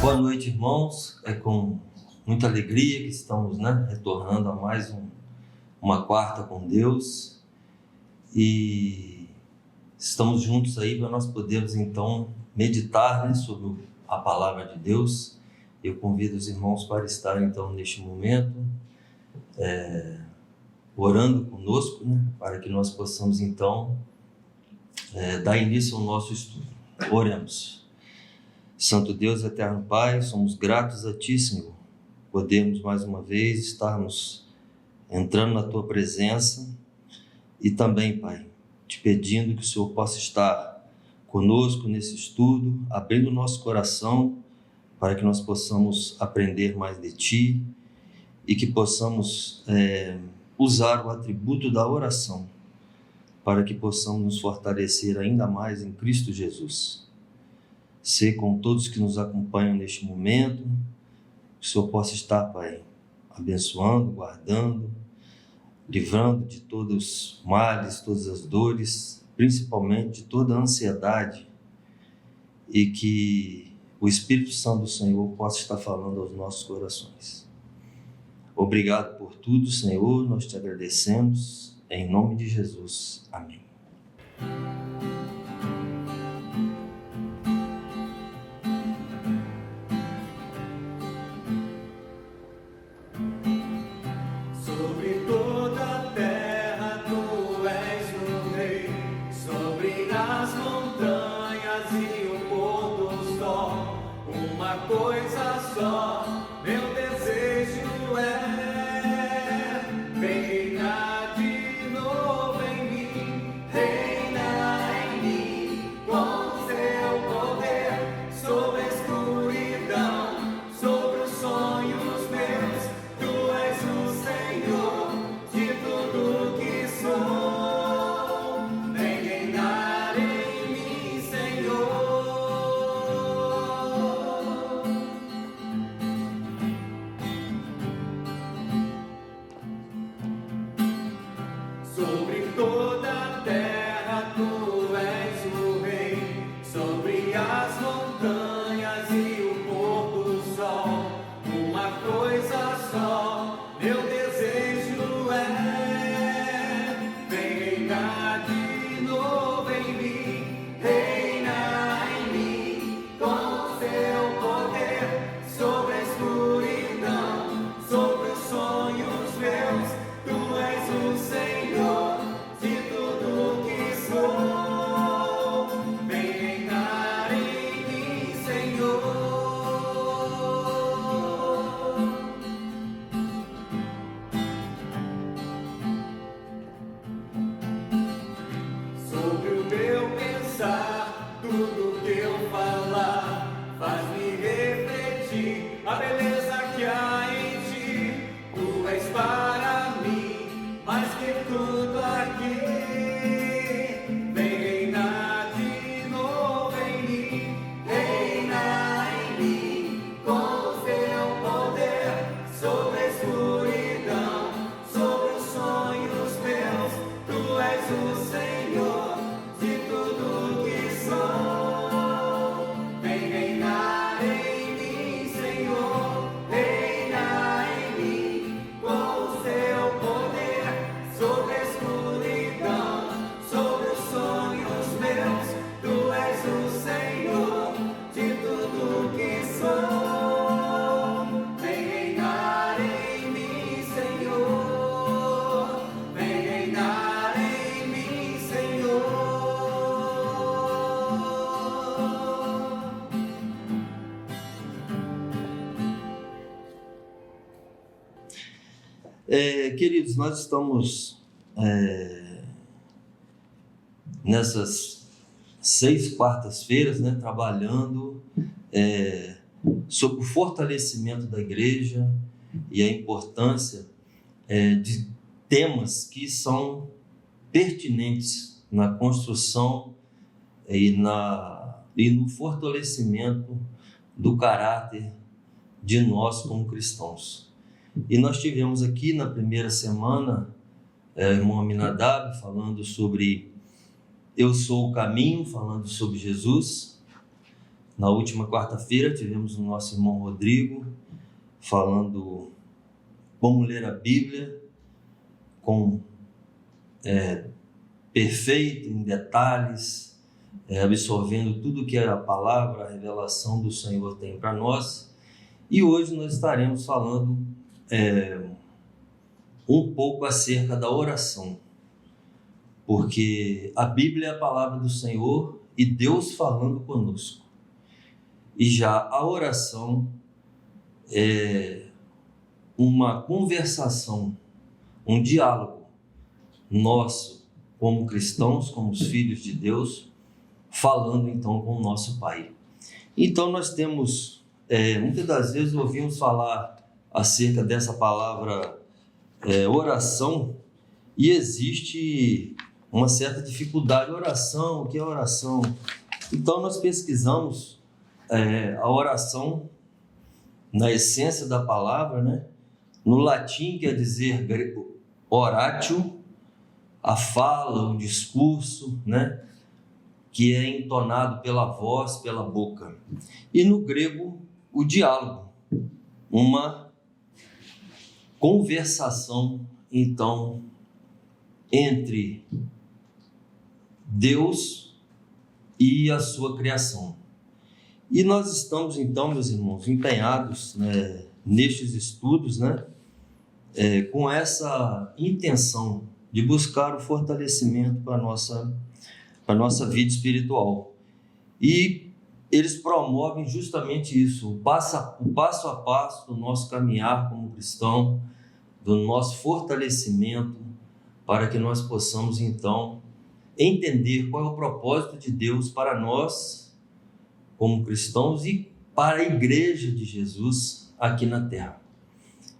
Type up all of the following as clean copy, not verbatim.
Boa noite, irmãos. É com muita alegria que estamos, retornando a mais uma quarta com Deus, e estamos juntos aí para nós podermos então meditar, sobre a palavra de Deus. Eu convido os irmãos para estar então neste momento orando conosco, para que nós possamos então dar início ao nosso estudo. Oremos. Santo Deus, eterno Pai, somos gratos a Ti, Senhor, podemos mais uma vez estarmos entrando na Tua presença e também, Pai, te pedindo que o Senhor possa estar conosco nesse estudo, abrindo o nosso coração para que nós possamos aprender mais de Ti e que possamos usar o atributo da oração para que possamos nos fortalecer ainda mais em Cristo Jesus. Ser com todos que nos acompanham neste momento, que o Senhor possa estar, Pai, abençoando, guardando, livrando de todos os males, todas as dores, principalmente de toda a ansiedade, e que o Espírito Santo do Senhor possa estar falando aos nossos corações. Obrigado por tudo, Senhor, nós te agradecemos, em nome de Jesus. Amém. Queridos, nós estamos nessas 6 quartas-feiras, trabalhando sobre o fortalecimento da igreja e a importância de temas que são pertinentes na construção e no fortalecimento do caráter de nós como cristãos. E nós tivemos aqui na primeira semana irmão Aminadab falando sobre Eu Sou o Caminho, falando sobre Jesus. Na última quarta-feira tivemos o nosso irmão Rodrigo falando como ler a Bíblia com perfeito, em detalhes, absorvendo tudo que a palavra, a revelação do Senhor tem para nós. E hoje nós estaremos falando um pouco acerca da oração, porque a Bíblia é a palavra do Senhor e Deus falando conosco. E já a oração é uma conversação, um diálogo nosso como cristãos, como os filhos de Deus, falando então com o nosso Pai. Então nós temos, muitas das vezes ouvimos falar acerca dessa palavra oração, e existe uma certa dificuldade. Oração, o que é oração? Então nós pesquisamos a oração na essência da palavra, né? No latim quer dizer oratio, a fala, o discurso, né? Que é entonado pela voz, pela boca. E no grego, o diálogo, uma conversação, então, entre Deus e a sua criação. E nós estamos, então, meus irmãos, empenhados nestes estudos, com essa intenção de buscar o fortalecimento para a nossa vida espiritual. E eles promovem justamente isso, o passo a passo do nosso caminhar como cristão, do nosso fortalecimento, para que nós possamos, então, entender qual é o propósito de Deus para nós, como cristãos, e para a igreja de Jesus aqui na terra.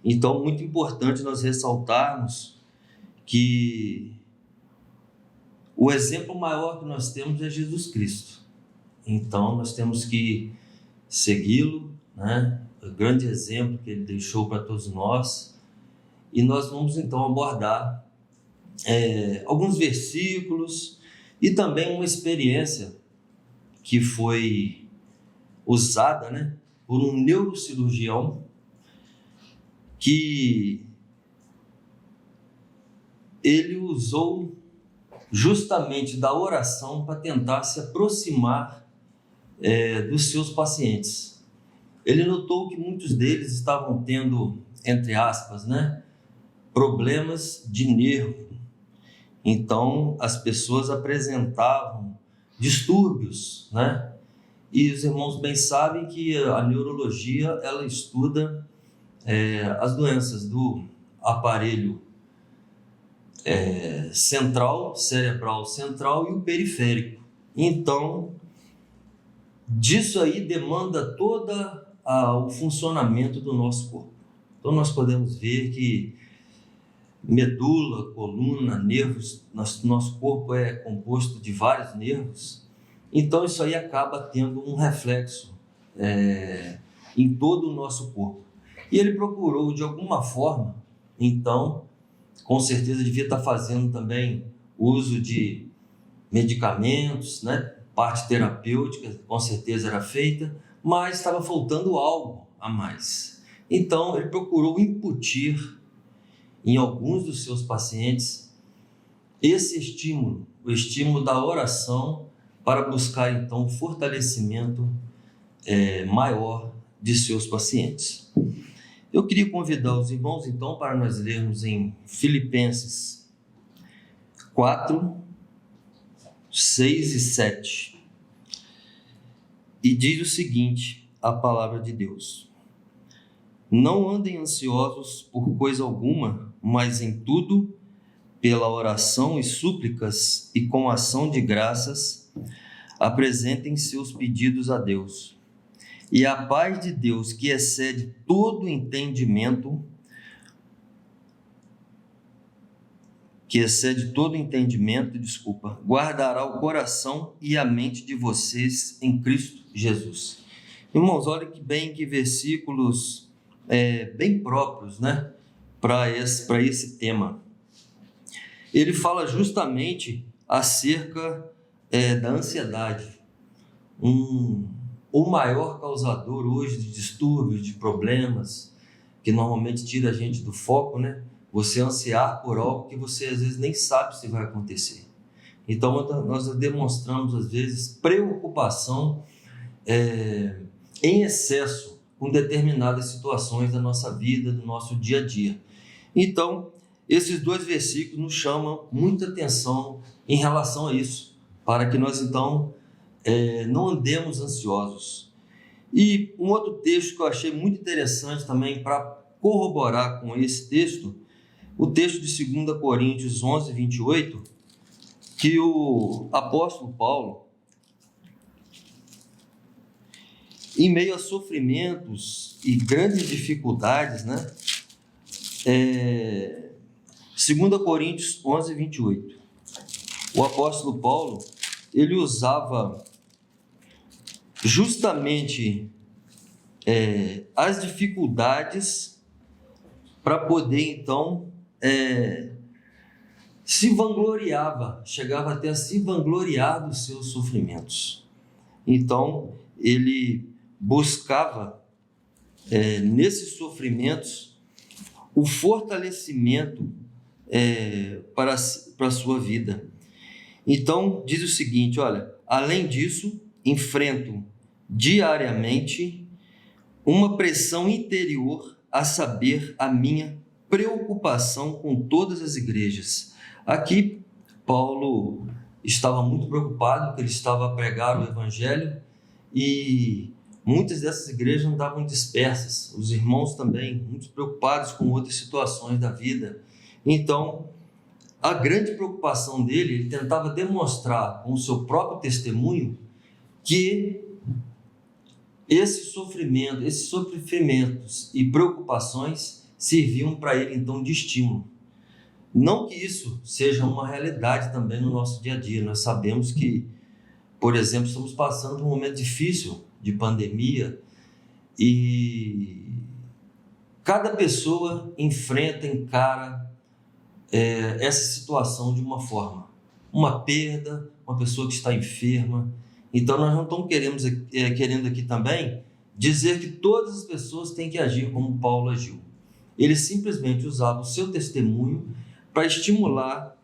Então, muito importante nós ressaltarmos que o exemplo maior que nós temos é Jesus Cristo. Então, nós temos que segui-lo, o grande exemplo que ele deixou para todos nós. E nós vamos, então, abordar alguns versículos e também uma experiência que foi usada por um neurocirurgião, que ele usou justamente da oração para tentar se aproximar dos seus pacientes. Ele notou que muitos deles estavam tendo, entre aspas, problemas de nervo. Então, as pessoas apresentavam distúrbios, E os irmãos bem sabem que a neurologia, ela estuda as doenças do aparelho cerebral central e o periférico. Então, disso aí demanda todo o funcionamento do nosso corpo. Então, nós podemos ver que medula, coluna, nervos, nosso corpo é composto de vários nervos. Então, isso aí acaba tendo um reflexo em todo o nosso corpo. E ele procurou, de alguma forma, então, com certeza devia estar fazendo também uso de medicamentos, parte terapêutica, com certeza era feita, mas estava faltando algo a mais. Então, ele procurou incutir em alguns dos seus pacientes esse estímulo, o estímulo da oração, para buscar, então, o fortalecimento maior de seus pacientes. Eu queria convidar os irmãos, então, para nós lermos em Filipenses 4, 6 e 7. E diz o seguinte, a palavra de Deus: Não andem ansiosos por coisa alguma, mas em tudo, pela oração e súplicas e com ação de graças, apresentem seus pedidos a Deus. E a paz de Deus, que excede todo entendimento, guardará o coração e a mente de vocês em Cristo Jesus. Irmãos, olha que versículos bem próprios, para esse tema. Ele fala justamente acerca da ansiedade, um o maior causador hoje de distúrbios, de problemas, que normalmente tira a gente do foco, né? Você ansiar por algo que você às vezes nem sabe se vai acontecer. Então nós demonstramos às vezes preocupação em excesso com determinadas situações da nossa vida, do nosso dia a dia. Então, esses dois versículos nos chamam muita atenção em relação a isso, para que nós então não andemos ansiosos. E um outro texto que eu achei muito interessante também para corroborar com esse texto, o texto de 2 Coríntios 11, 28, que o apóstolo Paulo, em meio a sofrimentos e grandes dificuldades, né? 2 Coríntios 11, 28. O apóstolo Paulo, ele usava justamente as dificuldades para poder, então, chegava até a se vangloriar dos seus sofrimentos. Então, ele buscava, nesses sofrimentos, o fortalecimento para a sua vida. Então, diz o seguinte, olha, além disso, enfrento diariamente uma pressão interior, a saber, a minha preocupação com todas as igrejas. Aqui, Paulo estava muito preocupado, porque ele estava a pregar o evangelho e muitas dessas igrejas andavam dispersas, os irmãos também, muito preocupados com outras situações da vida. Então, a grande preocupação dele, ele tentava demonstrar com o seu próprio testemunho que esses sofrimentos e preocupações serviam para ele, então, de estímulo. Não que isso seja uma realidade também no nosso dia a dia. Nós sabemos que, por exemplo, estamos passando por um momento difícil de pandemia e cada pessoa encara essa situação de uma forma. Uma perda, uma pessoa que está enferma. Então, nós não estamos querendo aqui também dizer que todas as pessoas têm que agir como Paulo agiu. Ele simplesmente usava o seu testemunho para estimular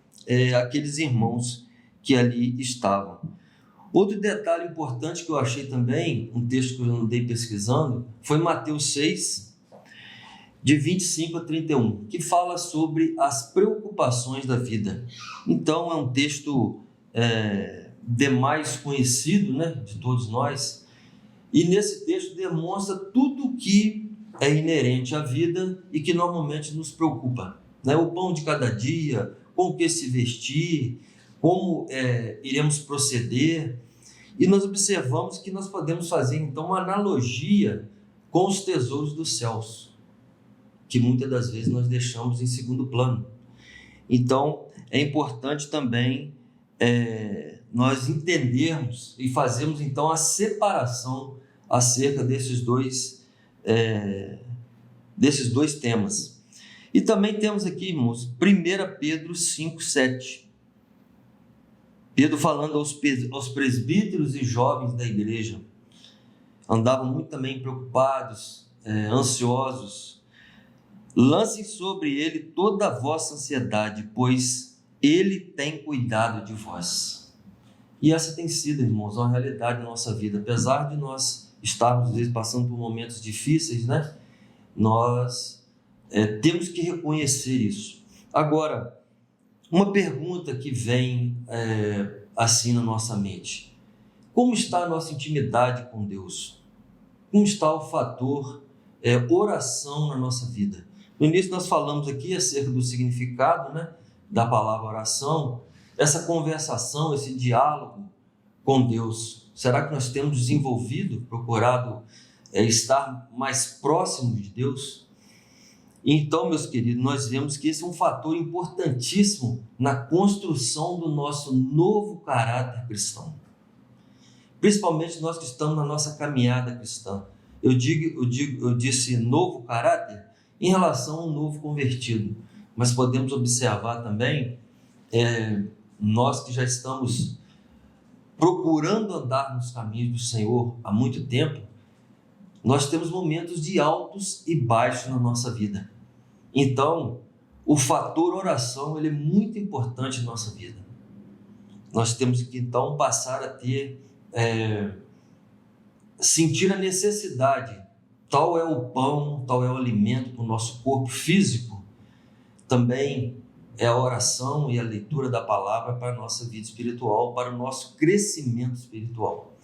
aqueles irmãos que ali estavam. Outro detalhe importante que eu achei também, um texto que eu andei pesquisando, foi Mateus 6, de 25 a 31, que fala sobre as preocupações da vida. Então, é um texto demais conhecido, né, de todos nós, e nesse texto demonstra tudo o que é inerente à vida e que normalmente nos preocupa, né? O pão de cada dia, com o que se vestir, como iremos proceder, e nós observamos que nós podemos fazer então uma analogia com os tesouros dos céus, que muitas das vezes nós deixamos em segundo plano. Então, é importante também nós entendermos e fazermos então a separação acerca desses dois temas. E também temos aqui, irmãos, 1 Pedro 5, 7. Pedro falando aos presbíteros e jovens da igreja. Andavam muito também preocupados, ansiosos. Lancem sobre ele toda a vossa ansiedade, pois ele tem cuidado de vós. E essa tem sido, irmãos, uma realidade na nossa vida. Apesar de nós estarmos, às vezes, passando por momentos difíceis, né? Nós temos que reconhecer isso. Agora, uma pergunta que vem assim na nossa mente. Como está a nossa intimidade com Deus? Como está o fator oração na nossa vida? No início nós falamos aqui acerca do significado, né, da palavra oração, essa conversação, esse diálogo com Deus. Será que nós temos desenvolvido, procurado estar mais próximos de Deus? Então, meus queridos, nós vemos que esse é um fator importantíssimo na construção do nosso novo caráter cristão. Principalmente nós que estamos na nossa caminhada cristã. Eu disse novo caráter em relação ao novo convertido, mas podemos observar também, nós que já estamos procurando andar nos caminhos do Senhor há muito tempo, nós temos momentos de altos e baixos na nossa vida. Então, o fator oração ele é muito importante na nossa vida. Nós temos que então passar a ter, sentir a necessidade. Tal é o pão, tal é o alimento para o nosso corpo físico. Também é a oração e a leitura da palavra para a nossa vida espiritual, para o nosso crescimento espiritual.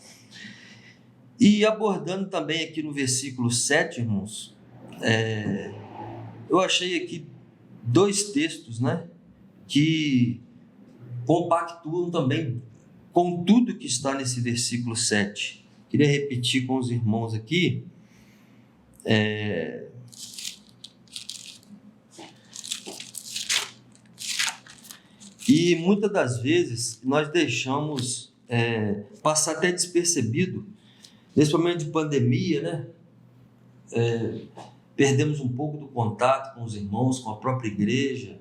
E abordando também aqui no versículo 7, irmãos, eu achei aqui 2 textos, né, que compactuam também com tudo que está nesse versículo 7. Queria repetir com os irmãos aqui. E muitas das vezes nós deixamos passar até despercebido, nesse momento de pandemia, né? Perdemos um pouco do contato com os irmãos, com a própria igreja.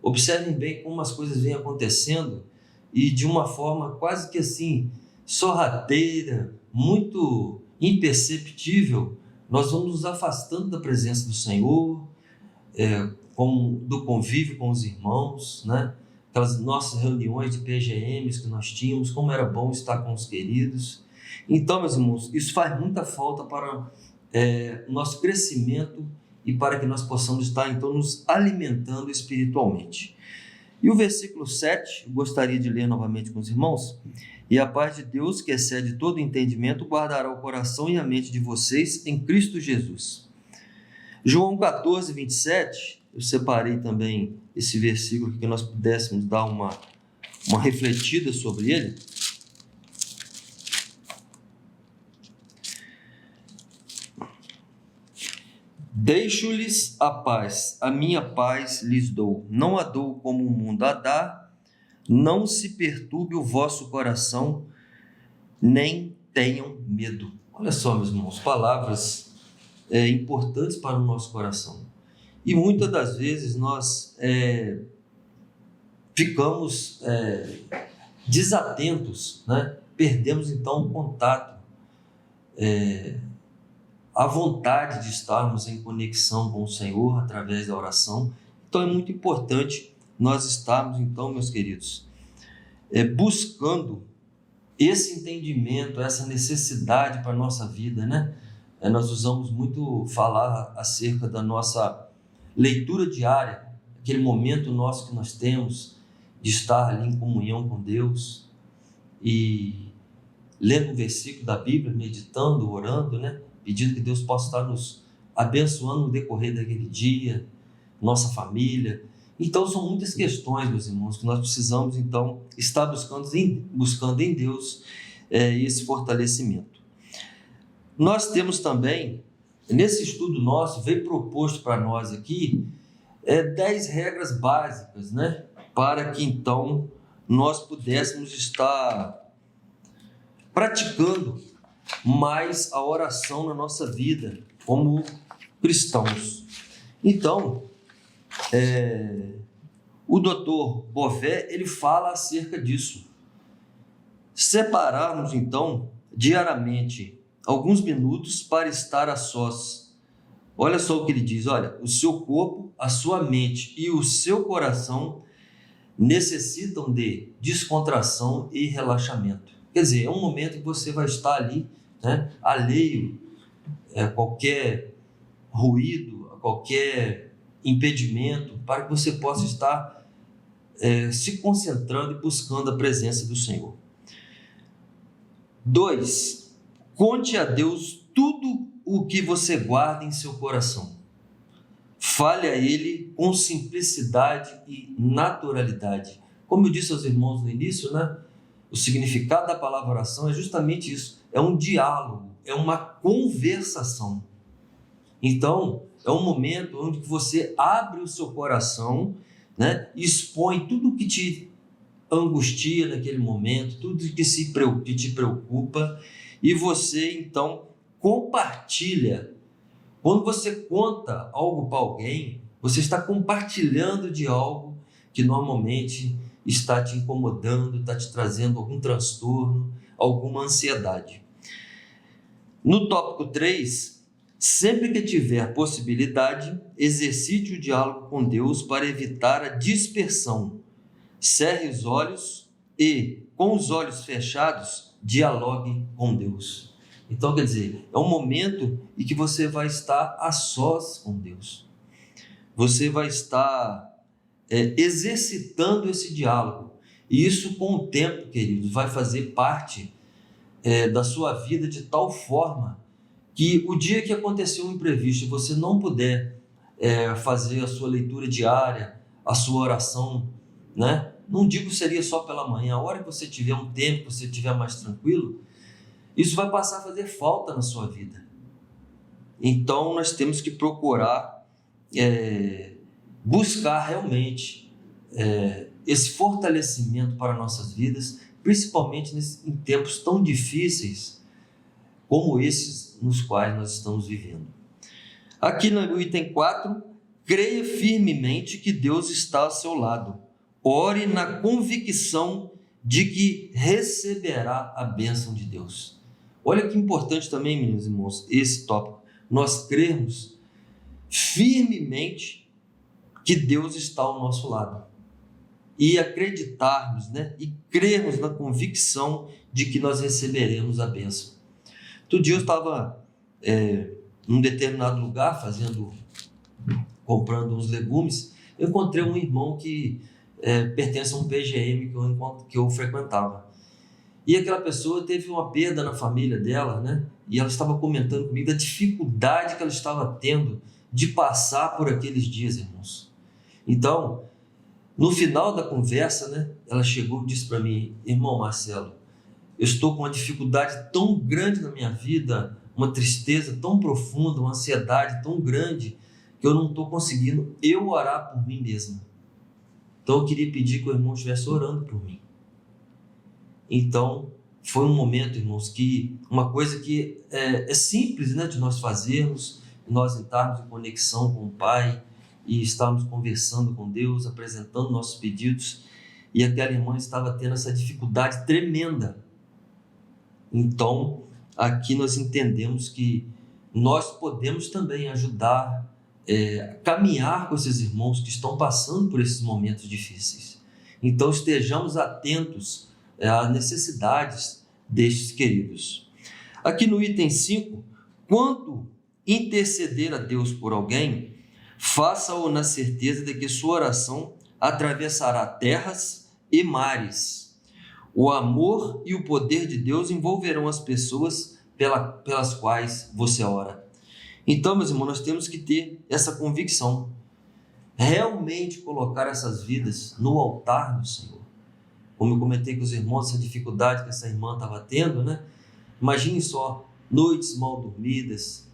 Observem bem como as coisas vêm acontecendo e de uma forma quase que assim, sorrateira, muito imperceptível, nós vamos nos afastando da presença do Senhor, do convívio com os irmãos, né? Aquelas nossas reuniões de PGMs que nós tínhamos, como era bom estar com os queridos. Então, meus irmãos, isso faz muita falta para o nosso crescimento e para que nós possamos estar, então, nos alimentando espiritualmente. E o versículo 7, eu gostaria de ler novamente com os irmãos. E a paz de Deus, que excede todo entendimento, guardará o coração e a mente de vocês em Cristo Jesus. João 14, 27, eu separei também esse versículo que nós pudéssemos dar uma refletida sobre ele. Deixo-lhes a paz, a minha paz lhes dou. Não a dou como o mundo a dá. Não se perturbe o vosso coração, nem tenham medo. Olha só, meus irmãos, palavras importantes para o nosso coração. E muitas das vezes nós ficamos desatentos, né? Perdemos então o contato, a vontade de estarmos em conexão com o Senhor através da oração. Então é muito importante nós estarmos então, meus queridos, buscando esse entendimento, essa necessidade para a nossa vida, né? Nós usamos muito falar acerca da nossa leitura diária, aquele momento nosso que nós temos de estar ali em comunhão com Deus e lendo um versículo da Bíblia, meditando, orando, né? Pedindo que Deus possa estar nos abençoando no decorrer daquele dia, nossa família. Então são muitas questões, meus irmãos, que nós precisamos então estar buscando em Deus esse fortalecimento. Nós temos também, nesse estudo nosso, veio proposto para nós aqui 10 regras básicas, né, para que então nós pudéssemos estar praticando mais a oração na nossa vida como cristãos. Então, o Dr. Bové, ele fala acerca disso. Separarmos então diariamente alguns minutos para estar a sós. Olha só o que ele diz, olha, o seu corpo, a sua mente e o seu coração necessitam de descontração e relaxamento. Quer dizer, é um momento que você vai estar ali, né, alheio a qualquer ruído, a qualquer impedimento, para que você possa estar se concentrando e buscando a presença do Senhor. 2. Conte a Deus tudo o que você guarda em seu coração. Fale a Ele com simplicidade e naturalidade. Como eu disse aos irmãos no início, né? O significado da palavra oração é justamente isso. É um diálogo, é uma conversação. Então, é um momento onde você abre o seu coração, né? Expõe tudo o que te angustia naquele momento, tudo que te preocupa, e você então compartilha. Quando você conta algo para alguém, você está compartilhando de algo que normalmente está te incomodando, está te trazendo algum transtorno, alguma ansiedade. No tópico 3, sempre que tiver possibilidade, exercite o diálogo com Deus para evitar a dispersão. Cerre os olhos e, com os olhos fechados, dialogue com Deus. Então, quer dizer, é um momento em que você vai estar a sós com Deus. Você vai estar exercitando esse diálogo. E isso, com o tempo, queridos, vai fazer parte da sua vida de tal forma que o dia que acontecer um imprevisto e você não puder fazer a sua leitura diária, a sua oração, né? Não digo que seria só pela manhã, a hora que você tiver um tempo, que você estiver mais tranquilo, isso vai passar a fazer falta na sua vida. Então, nós temos que procurar buscar realmente esse fortalecimento para nossas vidas, principalmente em tempos tão difíceis como esses nos quais nós estamos vivendo. Aqui no item 4, creia firmemente que Deus está ao seu lado. Ore na convicção de que receberá a bênção de Deus. Olha que importante também, meus irmãos, esse tópico. Nós crermos firmemente que Deus está ao nosso lado. E acreditarmos, e crermos na convicção de que nós receberemos a bênção. Outro dia eu estava em um determinado lugar, comprando uns legumes, eu encontrei um irmão que pertence a um PGM que eu frequentava. E aquela pessoa teve uma perda na família dela, e ela estava comentando comigo da dificuldade que ela estava tendo de passar por aqueles dias, irmãos. Então, no final da conversa, ela chegou e disse para mim: irmão Marcelo, eu estou com uma dificuldade tão grande na minha vida, uma tristeza tão profunda, uma ansiedade tão grande, que eu não estou conseguindo orar por mim mesma. Então eu queria pedir que o irmão estivesse orando por mim. Então foi um momento, irmãos, que uma coisa que é simples de nós fazermos, nós entrarmos em conexão com o Pai e estarmos conversando com Deus, apresentando nossos pedidos, e aquela irmã estava tendo essa dificuldade tremenda. Então, aqui nós entendemos que nós podemos também ajudar, caminhar com esses irmãos que estão passando por esses momentos difíceis. Então, estejamos atentos às necessidades destes queridos. Aqui no item 5, quando interceder a Deus por alguém, faça-o na certeza de que sua oração atravessará terras e mares. O amor e o poder de Deus envolverão as pessoas pelas quais você ora. Então, meus irmãos, nós temos que ter essa convicção, realmente colocar essas vidas no altar do Senhor. Como eu comentei com os irmãos, essa dificuldade que essa irmã estava tendo, Imagine só, noites mal dormidas,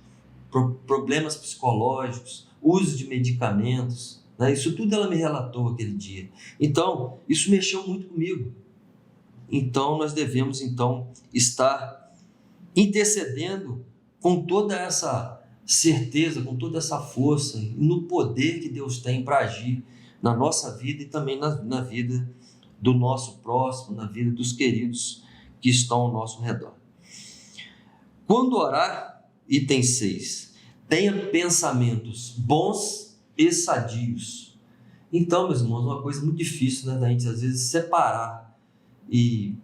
problemas psicológicos, uso de medicamentos, Isso tudo ela me relatou aquele dia. Então, isso mexeu muito comigo. Então, nós devemos estar intercedendo com toda essa certeza, com toda essa força, no poder que Deus tem para agir na nossa vida e também na vida do nosso próximo, na vida dos queridos que estão ao nosso redor. Quando orar, item 6, tenha pensamentos bons e sadios. Então, meus irmãos, uma coisa muito difícil, da gente às vezes separar, e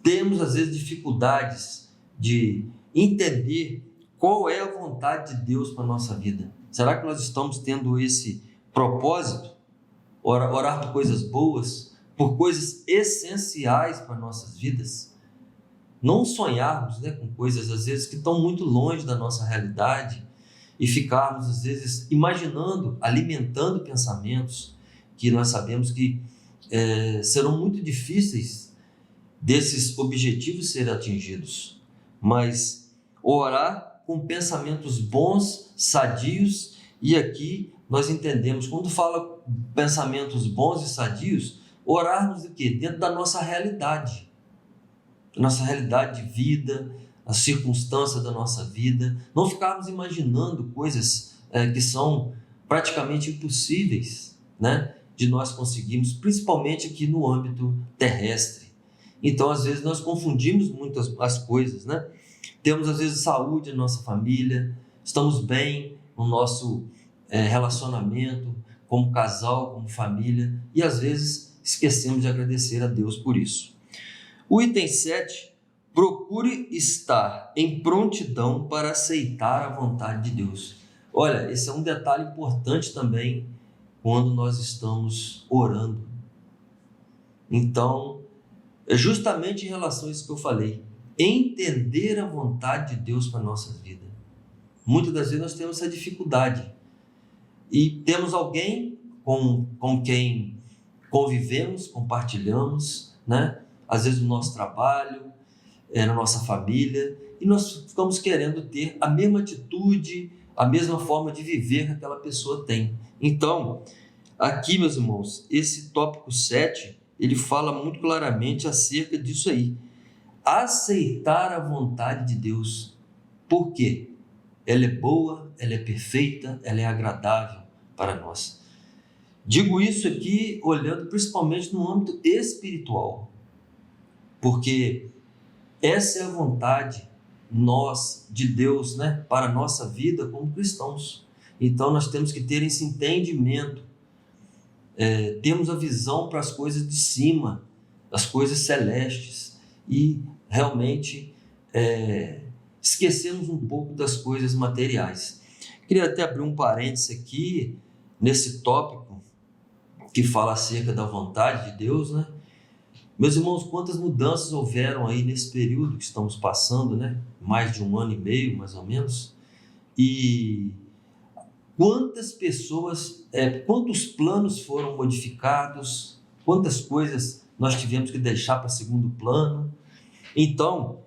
temos às vezes dificuldades de entender qual é a vontade de Deus para a nossa vida. Será que nós estamos tendo esse propósito? Orar por coisas boas, por coisas essenciais para nossas vidas? Não sonharmos com coisas às vezes que estão muito longe da nossa realidade e ficarmos às vezes imaginando, alimentando pensamentos que nós sabemos que serão muito difíceis desses objetivos serem atingidos, mas orar com pensamentos bons, sadios, e aqui nós entendemos, quando fala pensamentos bons e sadios, orarmos do quê? Dentro da nossa realidade de vida, a circunstância da nossa vida, não ficarmos imaginando coisas que são praticamente impossíveis, de nós conseguirmos, principalmente aqui no âmbito terrestre. Então, às vezes, nós confundimos muitas as coisas, né? Temos, às vezes, saúde na nossa família, estamos bem no nosso relacionamento, como casal, como família, e às vezes esquecemos de agradecer a Deus por isso. O item 7, procure estar em prontidão para aceitar a vontade de Deus. Olha, esse é um detalhe importante também quando nós estamos orando. Então, é justamente em relação a isso que eu falei, entender a vontade de Deus para a nossa vida. Muitas das vezes nós temos essa dificuldade e temos alguém com quem convivemos, compartilhamos, né? Às vezes no nosso trabalho, na nossa família, e nós ficamos querendo ter a mesma atitude, a mesma forma de viver que aquela pessoa tem. Então, aqui, meus irmãos, esse tópico 7, ele fala muito claramente acerca disso aí. Aceitar a vontade de Deus. Por quê? Ela é boa, ela é perfeita, ela é agradável para nós. Digo isso aqui olhando principalmente no âmbito espiritual, porque essa é a vontade de Deus, né, para a nossa vida como cristãos. Então nós temos que ter esse entendimento, temos a visão para as coisas de cima, as coisas celestes, e realmente esquecemos um pouco das coisas materiais. Queria até abrir um parênteses aqui nesse tópico que fala acerca da vontade de Deus, né? Meus irmãos, quantas mudanças houveram aí nesse período que estamos passando, né? Mais de 1 ano e meio, mais ou menos. E quantas pessoas, quantos planos foram modificados, quantas coisas nós tivemos que deixar para segundo plano. Então,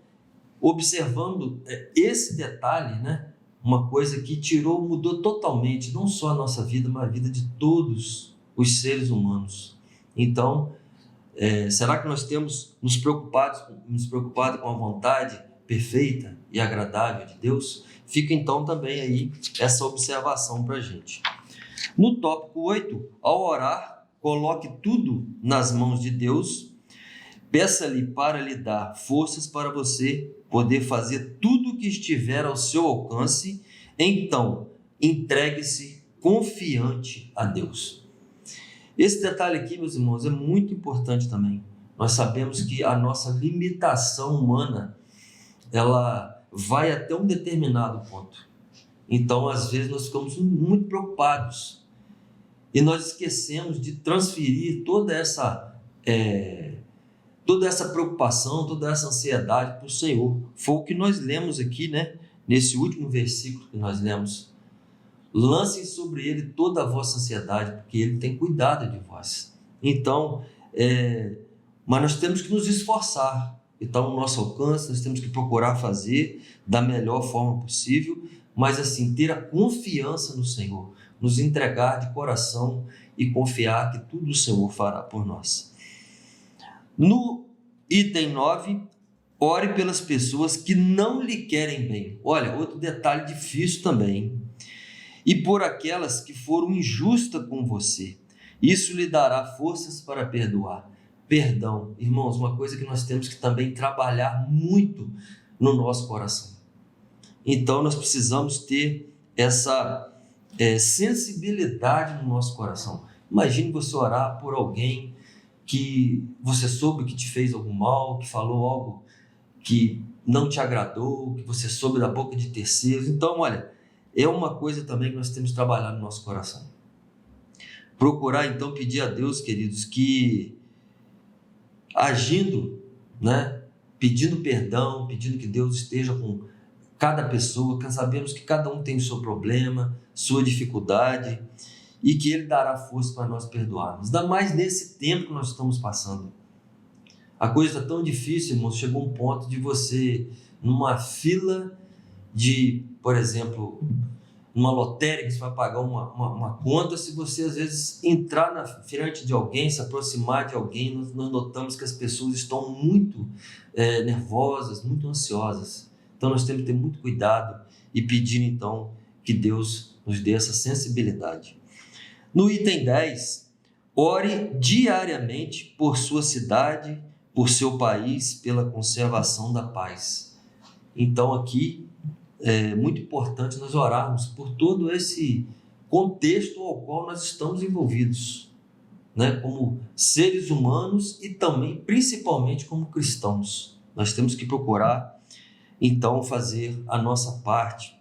observando esse detalhe, né? Uma coisa que mudou totalmente, não só a nossa vida, mas a vida de todos os seres humanos. Então, será que nós temos nos preocupado com a vontade perfeita e agradável de Deus? Fica então também aí essa observação para a gente. No tópico 8, ao orar, coloque tudo nas mãos de Deus, peça-lhe para lhe dar forças para você poder fazer tudo o que estiver ao seu alcance, então entregue-se confiante a Deus. Esse detalhe aqui, meus irmãos, é muito importante também. Nós sabemos que a nossa limitação humana, ela vai até um determinado ponto. Então, às vezes, nós ficamos muito preocupados e nós esquecemos de transferir toda essa preocupação, toda essa ansiedade para o Senhor. Foi o que nós lemos aqui, né? Nesse último versículo que nós lemos. Lancem sobre ele toda a vossa ansiedade, porque ele tem cuidado de vós. Então, mas nós temos que nos esforçar. Então, no nosso alcance, nós temos que procurar fazer da melhor forma possível, mas assim, ter a confiança no Senhor, nos entregar de coração e confiar que tudo o Senhor fará por nós. No item 9, ore pelas pessoas que não lhe querem bem. Olha, outro detalhe difícil também, hein? E por aquelas que foram injustas com você. Isso lhe dará forças para perdoar. Perdão, irmãos, uma coisa que nós temos que também trabalhar muito no nosso coração. Então, nós precisamos ter essa sensibilidade no nosso coração. Imagine você orar por alguém que você soube que te fez algum mal, que falou algo que não te agradou, que você soube da boca de terceiros. Então, olha, é uma coisa também que nós temos que trabalhar no nosso coração. Procurar, então, pedir a Deus, queridos, que agindo, né, pedindo perdão, pedindo que Deus esteja com cada pessoa, que sabemos que cada um tem o seu problema, sua dificuldade, e que Ele dará força para nós perdoarmos. Ainda mais nesse tempo que nós estamos passando. A coisa está tão difícil, irmãos, chegou um ponto de você, numa fila de, por exemplo, numa lotérica, que você vai pagar uma conta, se você às vezes entrar na frente de alguém, se aproximar de alguém, nós notamos que as pessoas estão muito nervosas, muito ansiosas. Então nós temos que ter muito cuidado e pedir então que Deus nos dê essa sensibilidade. No item 10, ore diariamente por sua cidade, por seu país, pela conservação da paz. Então aqui é muito importante nós orarmos por todo esse contexto ao qual nós estamos envolvidos, né? Como seres humanos e também, principalmente, como cristãos. Nós temos que procurar, então, fazer a nossa parte,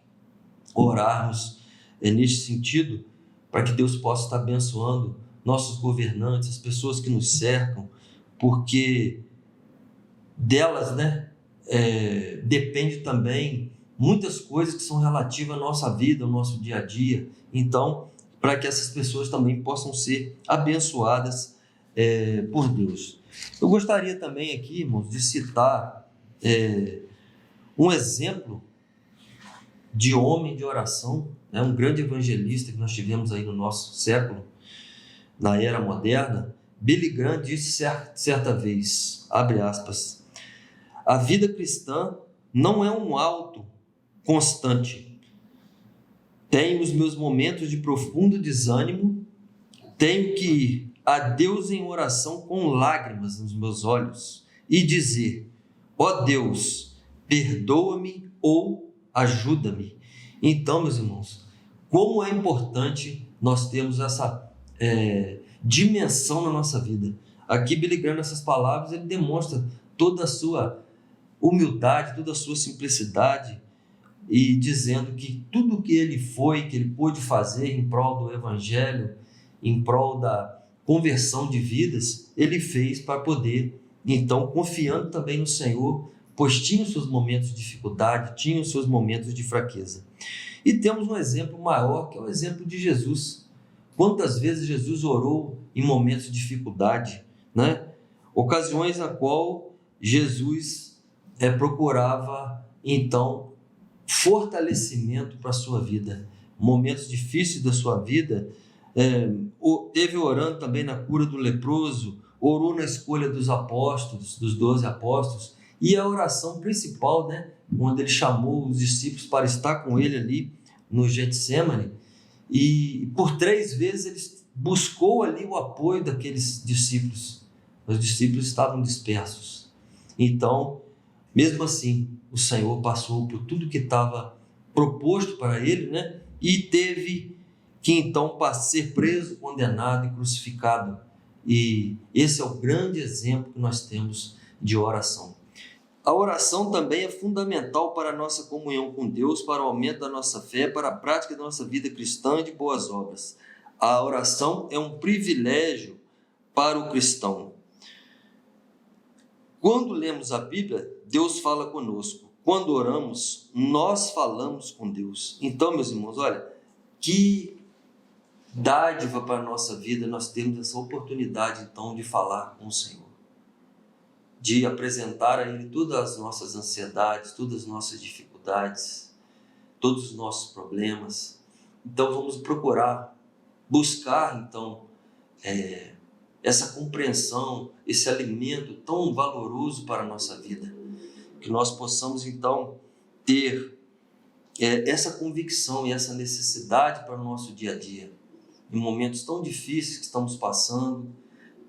orarmos neste sentido, para que Deus possa estar abençoando nossos governantes, as pessoas que nos cercam, porque delas, né, depende também muitas coisas que são relativas à nossa vida, ao nosso dia a dia. Então, para que essas pessoas também possam ser abençoadas por Deus. Eu gostaria também aqui, irmãos, de citar um exemplo de homem de oração, né, um grande evangelista que nós tivemos aí no nosso século, na era moderna. Billy Graham disse certa vez, abre aspas, a vida cristã não é um alto constante. Tenho os meus momentos de profundo desânimo, tenho que ir a Deus em oração com lágrimas nos meus olhos e dizer, ó Deus, perdoa-me ou ajuda-me. Então, meus irmãos, como é importante nós termos essa dimensão na nossa vida. Aqui, Billy Graham, nessas palavras, ele demonstra toda a sua humildade, toda a sua simplicidade, e dizendo que tudo que ele que ele pôde fazer em prol do evangelho, em prol da conversão de vidas, ele fez para poder, então, confiando também no Senhor, pois tinha os seus momentos de dificuldade, tinha os seus momentos de fraqueza. E temos um exemplo maior, que é o exemplo de Jesus. Quantas vezes Jesus orou em momentos de dificuldade, né? Ocasiões na qual Jesus procurava, então, fortalecimento para a sua vida. Momentos difíceis da sua vida, teve orando também na cura do leproso, orou na escolha dos apóstolos, dos 12 apóstolos, e a oração principal, né, quando ele chamou os discípulos para estar com ele ali no Getsêmani, e por 3 vezes ele buscou ali o apoio daqueles discípulos. Os discípulos estavam dispersos. Então, mesmo assim, o Senhor passou por tudo que estava proposto para ele, né? E teve que então ser preso, condenado e crucificado. E esse é o grande exemplo que nós temos de oração. A oração também é fundamental para a nossa comunhão com Deus, para o aumento da nossa fé, para a prática da nossa vida cristã e de boas obras. A oração é um privilégio para o cristão. Quando lemos a Bíblia, Deus fala conosco. Quando oramos, nós falamos com Deus. Então, meus irmãos, olha, que dádiva para a nossa vida nós temos essa oportunidade, então, de falar com o Senhor, de apresentar a Ele todas as nossas ansiedades, todas as nossas dificuldades, todos os nossos problemas. Então vamos procurar, buscar então essa compreensão, esse alimento tão valoroso para a nossa vida, que nós possamos então ter essa convicção e essa necessidade para o nosso dia a dia, em momentos tão difíceis que estamos passando,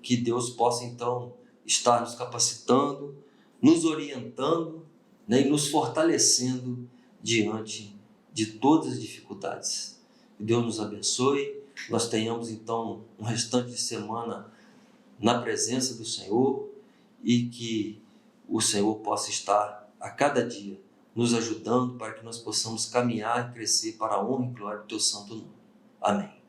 que Deus possa então estar nos capacitando, nos orientando, né, e nos fortalecendo diante de todas as dificuldades. Que Deus nos abençoe, nós tenhamos então um restante de semana na presença do Senhor e que o Senhor possa estar a cada dia nos ajudando para que nós possamos caminhar e crescer para a honra e glória do Teu santo nome. Amém.